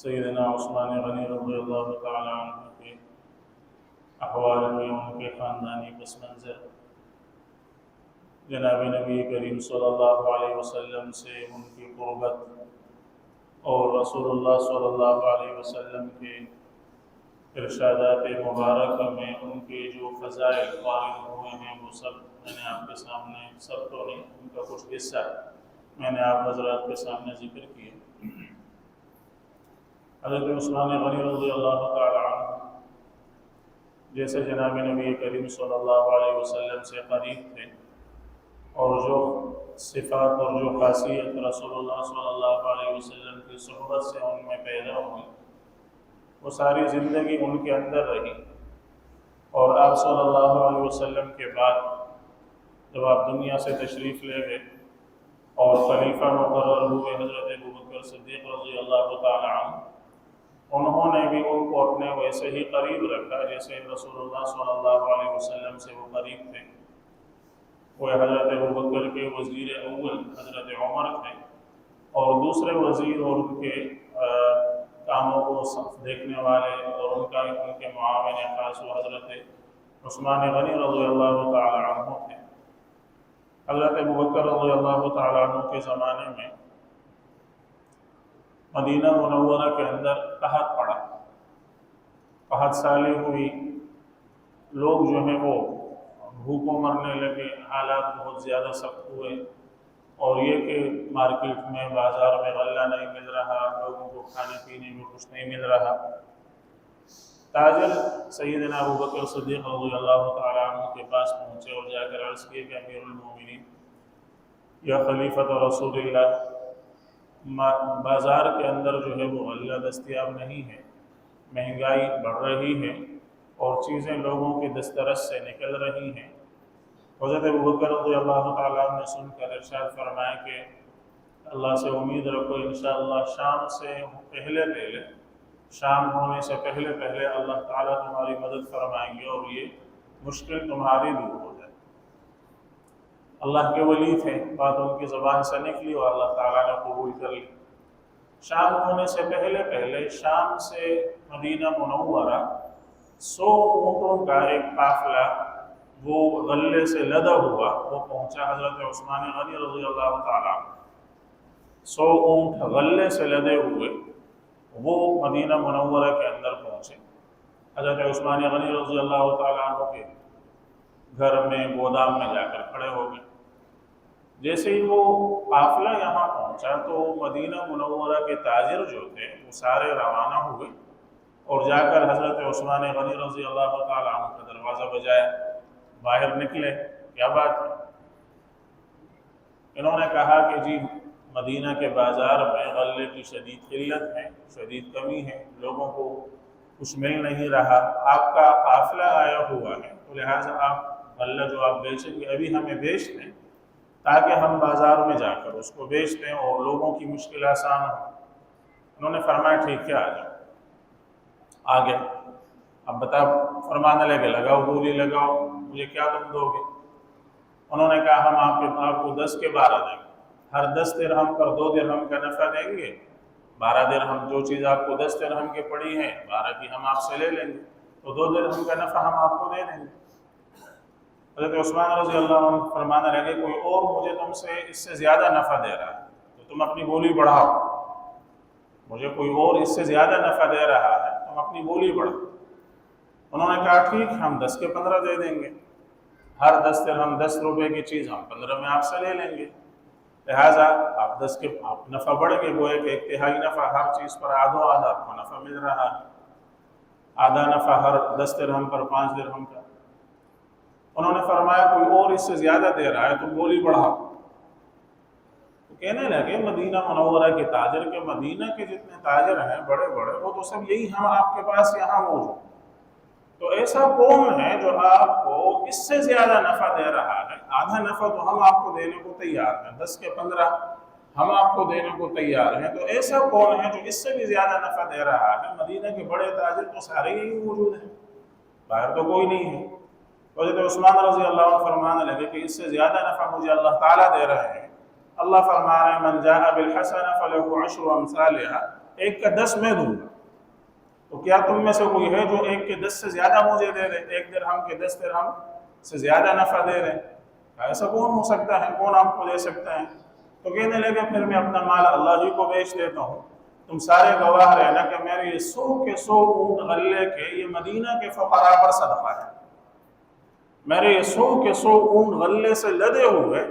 سیدنا عثمان غنی رضی اللہ تعالی عنہ کے احوال میں ان کے خاندانی پس منظر، جناب نبی کریم صلی اللہ علیہ وسلم سے ان کی قربت اور رسول اللہ صلی اللہ علیہ وسلم کے ارشادات مبارکہ میں ان کے جو فضائل وارد ہوئے ہیں وہ سب میں نے آپ کے سامنے، سب تو نہیں، ان کا کچھ حصہ میں نے آپ حضرات کے سامنے ذکر کیا۔ حضرت عثمان غنی رضی اللہ تعالی عنہ جیسے جناب نبی کریم صلی اللہ علیہ وسلم سے قریب تھے، اور جو صفات اور جو خاصیت رسول اللہ صلی اللہ علیہ وسلم کی صحبت سے ان میں پیدا ہوئی وہ ساری زندگی ان کے اندر رہی، اور آپ صلی اللہ علیہ وسلم کے بعد جب آپ دنیا سے تشریف لے گئے اور خلیفہ مقرر ہوئے حضرت ابوبکر صدیق رضی اللہ تعالی عنہ، انہوں نے بھی ان کو اپنے ویسے ہی قریب رکھا جیسے رسول اللہ صلی اللہ علیہ وسلم سے وہ قریب تھے۔ وہ حضرت ابوبکر کے وزیر اول حضرت عمر تھے، اور دوسرے وزیر اور ان کے کاموں کو دیکھنے والے اور ان کے معاون خاص وہ حضرت عثمان غنی رضی اللہ تعالی عنہ تھے۔ حضرت ابوبکر رضی اللہ تعالی عنہ کے زمانے میں مدینہ منورہ کے اندر قحط پڑا، قحط سالی ہوئی، لوگ جو ہیں وہ بھوکوں مرنے لگے، حالات بہت زیادہ سخت ہوئے، اور یہ کہ مارکیٹ میں بازار میں غلہ نہیں مل رہا، لوگوں کو کھانے پینے میں کچھ نہیں مل رہا۔ تاجر سیدنا ابوبکر صدیق رضی اللہ تعالی عنہ کے پاس پہنچے اور جا کر عرض کیے کہ امیر المومنین یا خلیفۃ رسول اللہ، بازار کے اندر جو ہے وہ غلہ دستیاب نہیں ہے، مہنگائی بڑھ رہی ہے اور چیزیں لوگوں کے دسترس سے نکل رہی ہیں۔ حضرت ابوبکر رضی اللہ تعالیٰ نے سن کر ارشاد فرمایا کہ اللہ سے امید رکھو، انشاءاللہ شام سے پہلے شام ہونے سے پہلے اللہ تعالیٰ تمہاری مدد فرمائیں گے اور یہ مشکل تمہاری دور ہو جائے۔ اللہ کے ولی تھے، بات ان کی زبان سے نکلی اور اللہ تعالیٰ نے قبول کر لی۔ شام ہونے سے پہلے شام سے مدینہ منورہ 100 اونٹوں کا ایک قافلہ وہ غلے سے لدا ہوا وہ پہنچا حضرت عثمان غنی رضی اللہ تعالیٰ عنہ۔ 100 اونٹ غلے سے لدے ہوئے وہ مدینہ منورہ کے اندر پہنچے۔ حضرت عثمان غنی رضی اللہ تعالیٰ عنہ کے گھر میں گودام میں جا کر کھڑے ہو گئے۔ جیسے ہی وہ قافلہ یہاں پہنچا تو مدینہ منورہ کے تاجر جو تھے وہ سارے روانہ ہوئے اور جا کر حضرت عثمان غنی رضی اللہ تعالیٰ عنہ کا دروازہ بجایا، باہر نکلے، کیا بات ہے؟ انہوں نے کہا کہ جی مدینہ کے بازار میں غلے کی شدید قلت ہے، شدید کمی ہے، لوگوں کو کچھ مل نہیں رہا، آپ کا قافلہ آیا ہوا ہے، تو لہٰذا آپ غلہ جو آپ بیچیں گے ابھی ہمیں بیچ دیں تاکہ ہم بازار میں جا کر اس کو بیچ دیں اور لوگوں کی مشکل آسان ہو۔ انہوں نے فرمایا ٹھیک ہے، آ جاؤ۔ آ گیا، اب بتا فرمانے لگے لگاؤ بولی لگاؤ، مجھے کیا تم دو گے؟ انہوں نے کہا ہم آپ کو 10 کے 12 دیں گے، ہر 10 درہم پر 2 درہم کا نفع دیں گے، 12 درہم جو چیز آپ کو 10 درہم کی پڑی ہے 12 کی ہم آپ سے لے لیں گے، تو 2 درہم کا نفع ہم آپ کو دے دیں گے۔ حضرت عثمان رضی اللہ عنہ فرمانے لگے کوئی اور مجھے تم سے اس سے زیادہ نفع دے رہا ہے تو تم اپنی بولی بڑھاؤ، مجھے کوئی اور اس سے زیادہ نفع دے رہا ہے تم اپنی بولی بڑھاؤ۔ انہوں نے کہا ٹھیک ہم 10 کے 15 دے دیں گے، ہر 10 درہم 10 روپے کی چیز ہم 15 میں آپ سے لے لیں گے، لہٰذا آپ 10 کے آپ نفع بڑھ گئے، وہ ایک تہائی نفع ہر چیز پر آدھو آدھا آپ کو نفع مل رہا ہے، آدھا نفع ہر 10 درہم پر 5 درہم کا۔ انہوں نے فرمایا کوئی اور اس سے زیادہ دے رہا ہے تم بولی بڑھاؤ۔ تو کہنے لگے مدینہ منورہ کے تاجر کے مدینہ کے جتنے تاجر ہیں بڑے بڑے وہ تو سب یہی ہم آپ کے پاس یہاں موجود، تو ایسا کون ہے جو آپ کو اس سے زیادہ نفع دے رہا ہے؟ آدھا نفع تو ہم آپ کو دینے کو تیار ہیں، 10 کے 15 ہم آپ کو دینے کو تیار ہیں، تو ایسا کون ہے جو اس سے بھی زیادہ نفع دے رہا ہے؟ مدینہ کے بڑے تاجر تو سارے یہی موجود ہیں، باہر تو کوئی نہیں ہے۔ حضرت عثمان رضی اللہ عنہ فرمانے لگے کہ اس سے زیادہ نفع مجھے اللہ تعالیٰ دے رہے ہیں۔ اللہ فرما رہے ہیں من جاء بالحسنہ فلہ عشر امثالھا، 1 کا 10 میں دوں گا، تو کیا تم میں سے کوئی ہے جو 1 کے 10 سے زیادہ مجھے دے دے، 1 درہم کے 10 درہم سے زیادہ نفع دے دے؟ ایسا کون ہو سکتا ہے، کون آپ کو دے سکتا ہے؟ تو کہنے لگے پھر میں اپنا مال اللہ ہی کو بیچ دیتا ہوں، تم سارے گواہ رہنا کہ میرے یہ 100 کے 100 اونٹ غلے کے یہ مدینہ کے فقراء پر صدقہ ہے۔ میرے یہ 100 کے 100 اونٹ غلے سے لدے ہوئے،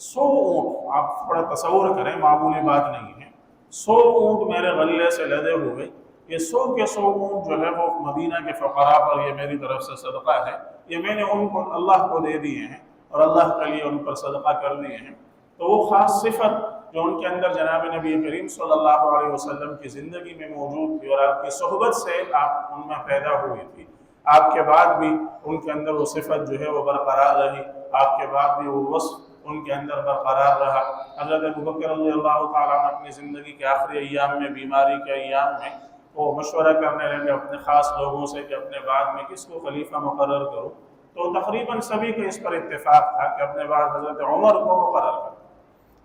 100 اونٹ، آپ تھوڑا تصور کریں، معمولی بات نہیں ہے، 100 اونٹ میرے غلے سے لدے ہوئے، یہ 100 کے 100 اونٹ جو ہے وہ مدینہ کے فقراء پر یہ میری طرف سے صدقہ ہے، یہ میں نے ان کو اللہ کو دے دیے ہیں اور اللہ کے لیے ان پر صدقہ کر دیے ہیں۔ تو وہ خاص صفت جو ان کے اندر جناب نبی کریم صلی اللہ علیہ وسلم کی زندگی میں موجود تھی اور آپ کی صحبت سے آپ ان میں پیدا ہوئی تھی، آپ کے بعد بھی ان کے اندر وہ صفت جو ہے وہ برقرار رہی، آپ کے بعد بھی وہ وصف ان کے اندر برقرار رہا۔ حضرت ابوبکر رضی اللہ تعالیٰ عنہ اپنی زندگی کے آخری ایام میں، بیماری کے ایام میں، وہ مشورہ کرنے لگے اپنے خاص لوگوں سے کہ اپنے بعد میں کس کو خلیفہ مقرر کروں، تو تقریباً سبھی کو اس پر اتفاق تھا کہ اپنے بعد حضرت عمر کو مقرر کر دیں،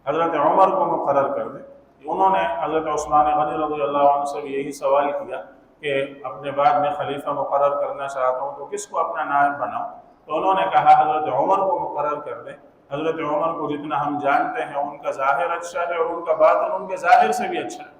حضرت عمر کو مقرر کر دیں۔ انہوں نے حضرت عثمان غنی رضی اللہ عنہ سے بھی یہی سوال کیا کہ اپنے بعد میں خلیفہ مقرر کرنا چاہتا ہوں تو کس کو اپنا نائب بناؤں، تو انہوں نے کہا حضرت عمر کو مقرر کر دیں۔ حضرت عمر کو جتنا ہم جانتے ہیں ان کا ظاہر اچھا ہے اور ان کا باطن ان کے ظاہر سے بھی اچھا ہے،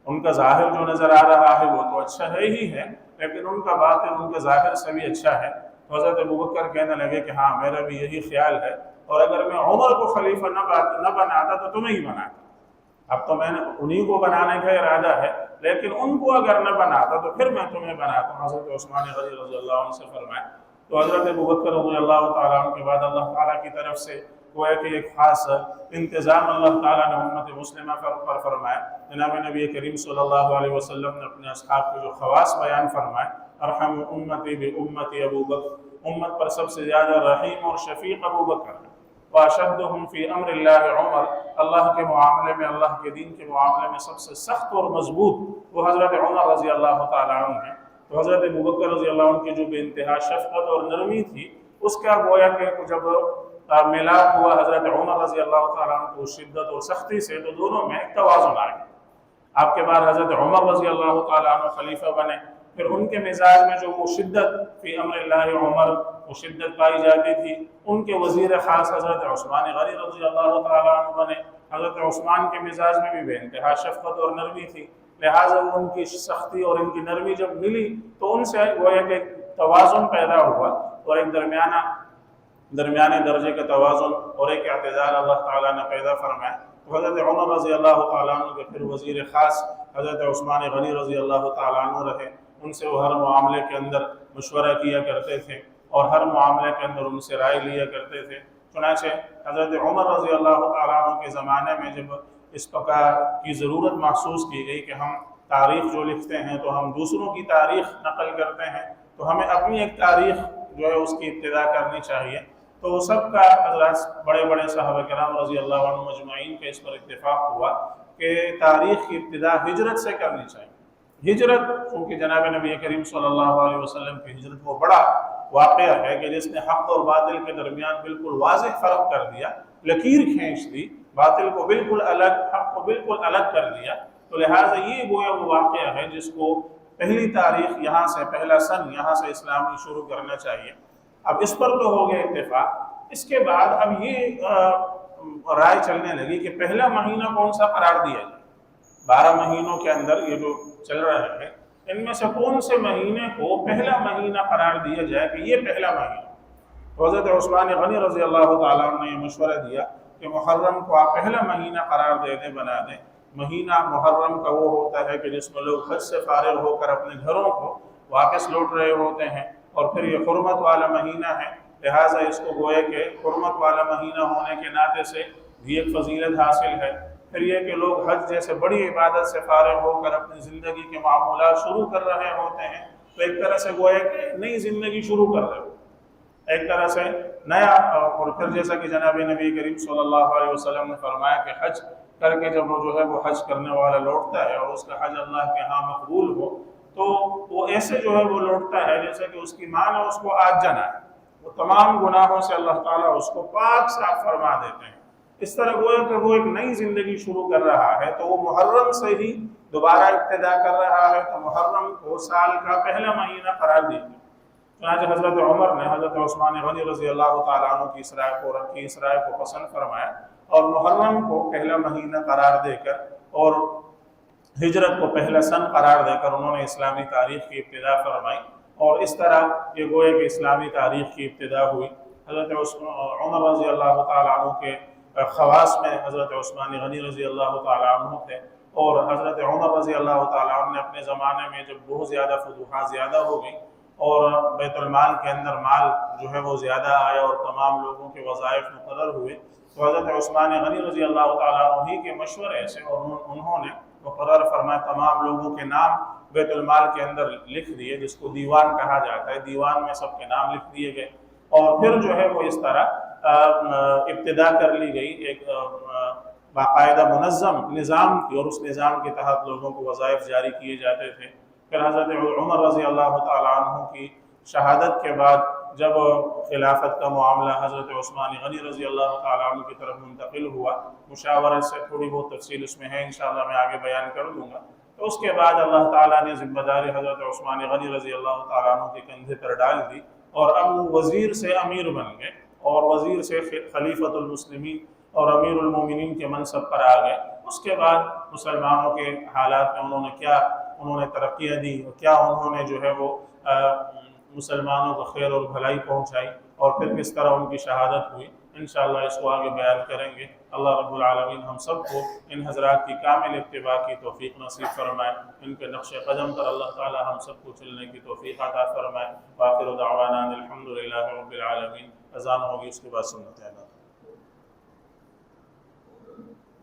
ان کا ظاہر جو نظر آ رہا ہے وہ تو اچھا ہے ہی ہے، لیکن ان کا باطن ان کے ظاہر سے بھی اچھا ہے۔ تو حضرت ابوبکر کہنے لگے کہ ہاں میرا بھی یہی خیال ہے، اور اگر میں عمر کو خلیفہ نہ بناتا تو تمہیں ہی بناتا، اب تو میں نے انہی کو بنانے کا ارادہ ہے، لیکن ان کو اگر نہ بناتا تو پھر میں تمہیں بناتا ہوں، حضرت عثمان غنی رضی اللہ عنہ سے فرمائے۔ تو حضرت ابوبکر رضی اللہ تعالیٰ عنہ کے بعد اللہ تعالیٰ کی طرف سے گویا کہ ایک خاص انتظام اللہ تعالیٰ نے امت مسلمہ پر فرمایا۔ جناب نبی کریم صلی اللہ علیہ وسلم نے اپنے اصحاب کے جو خواص بیان فرمائے، ارحم امتی بامتی ابوبکر، امت پر سب سے زیادہ رحیم اور شفیق ابوبکر ہے، واشدہم فی امر اللہ عمر، اللہ کے معاملے میں، اللہ کے دین کے معاملے میں سب سے سخت اور مضبوط وہ حضرت عمر رضی اللہ تعالیٰ عنہ ہیں۔ تو حضرت ابوبکر رضی اللہ عنہ کی جو بے انتہا شفقت اور نرمی تھی، اس کا گویا کہ جب ملاپ ہوا حضرت عمر رضی اللہ تعالیٰ عنہ کو شدت اور سختی سے، تو دونوں میں ایک توازن آ گیا۔ آپ کے بعد حضرت عمر رضی اللہ تعالیٰ عنہ خلیفہ بنے، پھر ان کے مزاج میں جو وہ شدت فی امر اللہ عمر، وہ شدت پائی جاتی تھی۔ ان کے وزیر خاص حضرت عثمان غنی رضی اللہ تعالیٰ عنہ بنے، حضرت عثمان کے مزاج میں بھی بے انتہا شفقت اور نرمی تھی، لہٰذا ان کی سختی اور ان کی نرمی جب ملی تو ان سے وہ ایک توازن پیدا ہوا، اور ایک درمیانے درجے کا توازن اور ایک اعتدال اللہ تعالیٰ نے پیدا فرمایا۔ تو حضرت عمر رضی اللہ تعالیٰ عنہ کے پھر وزیر خاص حضرت عثمان غنی رضی اللہ تعالیٰ عنہ رہے، ان سے وہ ہر معاملے کے اندر مشورہ کیا کرتے تھے اور ہر معاملے کے اندر ان سے رائے لیا کرتے تھے۔ چنانچہ حضرت عمر رضی اللہ تعالیٰ عنہ کے زمانے میں جب اس پکار کی ضرورت محسوس کی گئی کہ ہم تاریخ جو لکھتے ہیں تو ہم دوسروں کی تاریخ نقل کرتے ہیں، تو ہمیں اپنی ایک تاریخ جو ہے اس کی ابتدا کرنی چاہیے، تو سب کا حضرات بڑے بڑے صحابہ کرام رضی اللہ عنہ مجمعین کا اس پر اتفاق ہوا کہ تاریخ کی ابتدا ہجرت سے کرنی چاہیے۔ ہجرت چونکہ جناب نبی کریم صلی اللہ علیہ وسلم کی ہجرت وہ بڑا واقعہ ہے کہ جس نے حق اور باطل کے درمیان بالکل واضح فرق کر دیا، لکیر کھینچ دی، باطل کو بالکل الگ، حق کو بالکل الگ کر دیا، تو لہٰذا یہ گویا وہ واقعہ ہے جس کو پہلی تاریخ یہاں سے، پہلا سن یہاں سے اسلامی شروع کرنا چاہیے۔ اب اس پر تو ہو گیا اتفاق، اس کے بعد اب یہ رائے چلنے لگی کہ پہلا مہینہ کون سا قرار دیا جائے۔ 12 مہینوں کے اندر یہ جو چل رہے ہیں، ان میں سے کون سے مہینے کو پہلا مہینہ قرار دیا جائے کہ یہ پہلا مہینہ۔ تو حضرت عثمان غنی رضی اللہ تعالیٰ عنہ نے یہ مشورہ دیا کہ محرم کو آپ پہلا مہینہ قرار دے دیں، بنا دیں۔ مہینہ محرم کا وہ ہوتا ہے کہ جس میں لوگ حج سے فارغ ہو کر اپنے گھروں کو واپس لوٹ رہے ہوتے ہیں، اور پھر یہ حرمت والا مہینہ ہے، لہٰذا اس کو گویا کہ حرمت والا مہینہ ہونے کے ناطے سے بھی ایک فضیلت حاصل ہے۔ پھر یہ کہ لوگ حج جیسے بڑی عبادت سے فارغ ہو کر اپنی زندگی کے معمولات شروع کر رہے ہوتے ہیں، تو ایک طرح سے گویا کہ نئی زندگی شروع کر رہے ہو، ایک طرح سے نیا۔ اور پھر جیسا کہ جناب نبی کریم صلی اللہ علیہ وسلم نے فرمایا کہ حج کر کے جب وہ جو ہے وہ حج کرنے والا لوٹتا ہے اور اس کا حج اللہ کے ہاں مقبول ہو، تو وہ ایسے جو ہے وہ لوٹتا ہے جیسا کہ اس کی ماں نے اس کو آج جنا ہے، وہ تمام گناہوں سے اللہ تعالیٰ اس کو پاک صاف فرما دیتے ہیں۔ اس طرح گویا کہ وہ ایک نئی زندگی شروع کر رہا ہے، تو وہ محرم سے ہی دوبارہ ابتدا کر رہا ہے، تو محرم کو سال کا پہلا مہینہ قرار دی گئی۔ چنانچہ حضرت عمر نے حضرت عثمان غنی رضی اللہ تعالیٰ عنہ کی اس رائے کو رکھی، اس رائے کو پسند فرمایا اور محرم کو پہلا مہینہ قرار دے کر اور ہجرت کو پہلا سن قرار دے کر انہوں نے اسلامی تاریخ کی ابتدا فرمائی، اور اس طرح یہ گویا کہ اسلامی تاریخ کی ابتدا ہوئی۔ حضرت عمر رضی اللہ تعالیٰ عنہ کے خواص میں حضرت عثمان غنی رضی اللہ تعالیٰ عنہ تھے، اور حضرت عمر رضی اللہ تعالیٰ عنہ نے اپنے زمانے میں جب بہت زیادہ فتوحات زیادہ ہو گئی اور بیت المال کے اندر مال جو ہے وہ زیادہ آیا اور تمام لوگوں کے وظائف مقرر ہوئے، تو حضرت عثمان غنی رضی اللہ تعالیٰ عنہ ہی کے مشورے سے اور انہوں نے مقرر فرمایا تمام لوگوں کے نام بیت المال کے اندر لکھ دیے، جس کو دیوان کہا جاتا ہے، دیوان میں سب کے نام لکھ دیے گئے، اور پھر جو ہے وہ اس طرح ابتدا کر لی گئی ایک باقاعدہ منظم نظام کی، اور اس نظام کے تحت لوگوں کو وظائف جاری کیے جاتے تھے۔ پھر حضرت عمر رضی اللہ تعالیٰ عنہ کی شہادت کے بعد جب خلافت کا معاملہ حضرت عثمان غنی رضی اللہ تعالیٰ عنہ کی طرف منتقل ہوا، مشاورت سے تھوڑی بہت تفصیل اس میں ہے، انشاءاللہ میں آگے بیان کر دوں گا، تو اس کے بعد اللہ تعالیٰ نے ذمہ داری حضرت عثمان غنی رضی اللہ تعالیٰ عنہ کے کندھے پر ڈال دی، اور اب وہ وزیر سے امیر بن گئے، اور وزیر سے خلیفۃ المسلمین اور امیر المومنین کے منصب پر آ گئے۔ اس کے بعد مسلمانوں کے حالات میں انہوں نے ترقیاں دی، کیا انہوں نے جو ہے وہ مسلمانوں کو خیر اور بھلائی پہنچائی، اور پھر کس طرح ان کی شہادت ہوئی، انشاءاللہ اس کو آگے بیان کریں گے۔ اللہ رب العالمین ہم سب کو ان حضرات کی کامل اتباع کی توفیق نصیب فرمائے، ان کے نقش قدم پر اللہ تعالی ہم سب کو چلنے کی توفیق عطا فرمائے۔ وآخر دعوانا الحمدللہ رب العالمین۔ اذان ہوگی، اس کے بعد سنت ہے۔